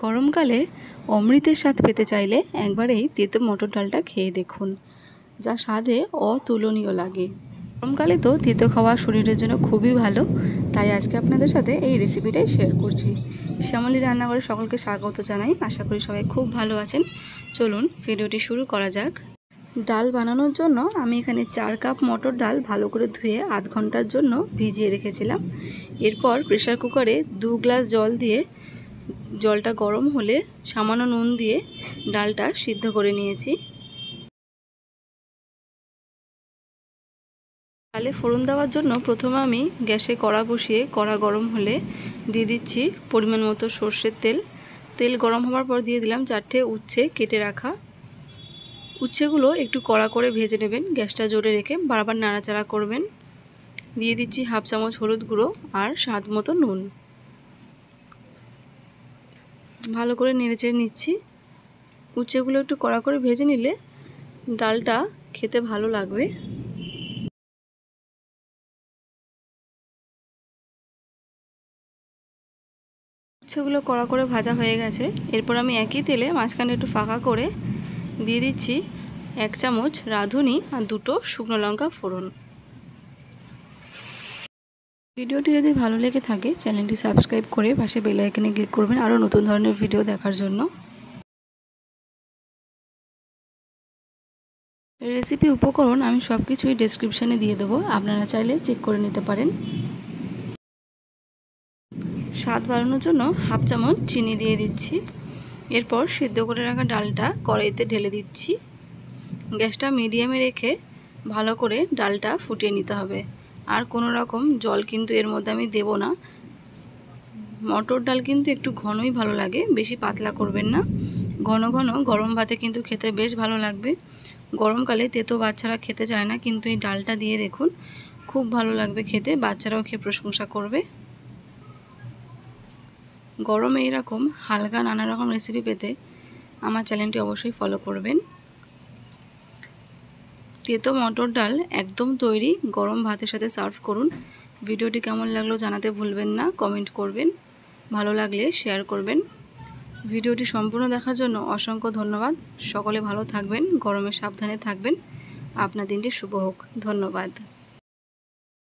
গরমকালে অমৃতের স্বাদ পেতে চাইলে একবার এই তেতো মটর ডালটা খেয়ে দেখুন, যা স্বাদে অতুলনীয় লাগে। গরমকালে তো তেতো খাওয়া শরীরের জন্য খুবই ভালো, তাই আজকে আপনাদের সাথে এই রেসিপিটাই শেয়ার করছি। শ্যামলী রান্নাঘরে সকলকে স্বাগত জানাই। আশা করি সবাই খুব ভালো আছেন। চলুন ভিডিওটি শুরু করা যাক। ডাল বানানোর জন্য আমি এখানে 4 কাপ মটর ডাল ভালো করে ধুয়ে আধ ঘন্টার জন্য ভিজিয়ে রেখেছিলাম। এরপর প্রেসার কুকারে 2 গ্লাস জল দিয়ে জলটা গরম হলে সামান্য নুন দিয়ে ডালটা সিদ্ধ করে নিয়েছি। ডালে ফোড়ন দেওয়ার জন্য প্রথমে আমি গ্যাসে কড়া বসিয়ে কড়া গরম হলে দিয়ে দিচ্ছি পরিমাণ মতো সর্ষের তেল। তেল গরম হওয়ার পর দিয়ে দিলাম 4টে উচ্ছে কেটে রাখা। উচ্ছেগুলো একটু কড়া করে ভেজে নেবেন, গ্যাসটা জোরে রেখে বারবার নাড়াচাড়া করবেন। দিয়ে দিচ্ছি হাফ চামচ হলুদ গুঁড়ো আর স্বাদ মতো নুন। ভালো করে নেড়েচেড়ে নিচ্ছি। উচ্ছেগুলো একটু কড়া করে ভেজে নিলে ডালটা খেতে ভালো লাগবে। উচ্ছেগুলো কড়া করে ভাজা হয়ে গেছে। এরপর আমি একই তেলে মাঝখানে একটু ফাঁকা করে দিয়ে দিচ্ছি 1 চামচ রাঁধুনি আর 2টো শুকনো লঙ্কা ফোড়ন। ভিডিওটি যদি ভালো লেগে থাকে চ্যানেলটি সাবস্ক্রাইব করে পাশে বেল আইকনে ক্লিক করবেন আরও নতুন ধরনের ভিডিও দেখার জন্য। রেসিপি উপকরণ আমি সব কিছুই ডেসক্রিপশানে দিয়ে দেবো, আপনারা চাইলে চেক করে নিতে পারেন। স্বাদ বাড়ানোর জন্য হাফ চামচ চিনি দিয়ে দিচ্ছি। এরপর সিদ্ধ করে রাখা ডালটা কড়াইতে ঢেলে দিচ্ছি। গ্যাসটা মিডিয়ামে রেখে ভালো করে ডালটা ফুটিয়ে নিতে হবে। আর কোনো রকম জল কিন্তু এর মধ্যে আমি দেব না। মটর ডাল কিন্তু একটু ঘনই ভালো লাগে, বেশি পাতলা করবেন না। ঘন ঘন গরম ভাতে কিন্তু খেতে বেশ ভালো লাগবে। গরমকালে তেতো বাচ্চারা খেতে চায় না, কিন্তু এই ডালটা দিয়ে দেখুন খুব ভালো লাগবে খেতে, বাচ্চারাও খেয়ে প্রশংসা করবে। গরমে এরকম হালকা নানা রকম রেসিপি পেতে আমার চ্যানেলটি অবশ্যই ফলো করবেন। তেতো মটর ডাল একদম তৈরি, গরম ভাতের সাথে সার্ভ করুন। ভিডিওটি কেমন লাগলো জানাতে ভুলবেন না, কমেন্ট করবেন, ভালো লাগলে শেয়ার করবেন। ভিডিওটি সম্পূর্ণ দেখার জন্য অসংখ্য ধন্যবাদ। সকলে ভালো থাকবেন, গরমে সাবধানে থাকবেন। আপনার দিনটি শুভ হোক। ধন্যবাদ।